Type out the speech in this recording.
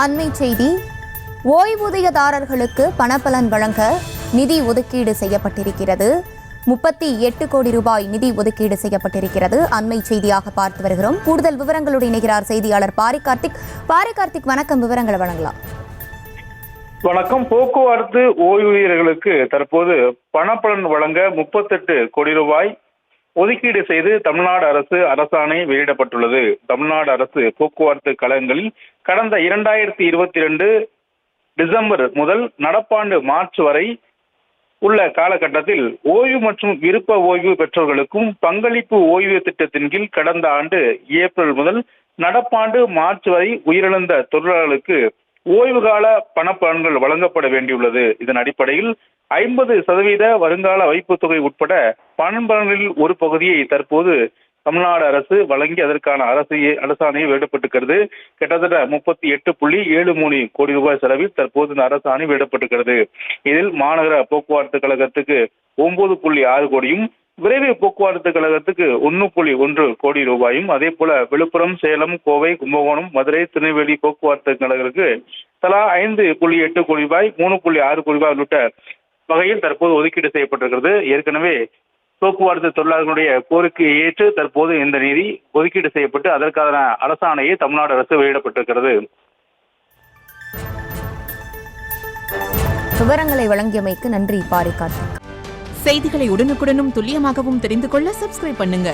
அண்மை செய்தி. ஓய்வூதியதாரர்களுக்கு பணப்பலன் வழங்க நிதி ஒதுக்கீடு செய்யப்பட்டிருக்கிறது. 38 கோடி ரூபாய் நிதி ஒதுக்கீடு செய்யப்பட்டிருக்கிறது. அண்மை செய்தியாக பார்த்து வருகிறோம். கூடுதல் விவரங்களோடு இணைகிறார் செய்தியாளர் பாரிகார்த்திக். பாரிகார்த்திக், வணக்கம். விவரங்களை வழங்கலாம். வணக்கம். போக்குவரத்து ஓய்வூதியர்களுக்கு தற்போது பணப்பலன் வழங்க 38 கோடி ரூபாய் ஒதுக்கீடு செய்து தமிழ்நாடு அரசு அரசாணை வெளியிடப்பட்டுள்ளது. தமிழ்நாடு அரசு போக்குவரத்து கழகங்களில் கடந்த 2022 டிசம்பர் முதல் நடப்பாண்டு மார்ச் வரை உள்ள காலகட்டத்தில் ஓய்வு மற்றும் விருப்ப ஓய்வு பெற்றவர்களுக்கும் பங்களிப்பு ஓய்வு திட்டத்தின் கீழ் கடந்த ஆண்டு ஏப்ரல் முதல் நடப்பாண்டு மார்ச் வரை உயிரிழந்த தொழிலாளர்களுக்கு ஓய்வுகால பணப்பலன்கள் வழங்கப்பட வேண்டியுள்ளது. இதன் அடிப்படையில் 50% வருங்கால வைப்பு தொகை உட்பட பணப்பலன்களில் ஒரு பகுதியை தற்போது தமிழ்நாடு அரசு வழங்கி அதற்கான அரசாணையை வெளியிடப்பட்டிருக்கிறது. கிட்டத்தட்ட 38.73 கோடி ரூபாய் செலவில் தற்போது இந்த அரசாணை வெளியிடப்பட்டிருக்கிறது. இதில் மாநகர போக்குவரத்து கழகத்துக்கு 9.6 கோடியும், விரைவு போக்குவரத்து கழகத்துக்கு 1.1 கோடி ரூபாயும், அதே போல விழுப்புரம், சேலம், கோவை, கும்பகோணம், மதுரை, திருநெல்வேலி போக்குவரத்து கழகங்களுக்கு தலா 5.8 கோடி ரூபாய், 3.6 கோடி ரூபாய் உள்ளிட்ட வகையில் தற்போது ஒதுக்கீடு செய்யப்பட்டிருக்கிறது. ஏற்கனவே போக்குவரத்து தொழிலாளர்களுடைய கோரிக்கையை ஏற்று தற்போது இந்த நிதி ஒதுக்கீடு செய்யப்பட்டு அதற்கான அரசாணையை தமிழ்நாடு அரசு வெளியிடப்பட்டிருக்கிறது. விவரங்களை வழங்கியமைக்கு நன்றி பாரிகார்த்திக். செய்திகளை உடனுக்குடனும் துல்லியமாகவும் தெரிந்து கொள்ள சப்ஸ்கிரைப் பண்ணுங்க.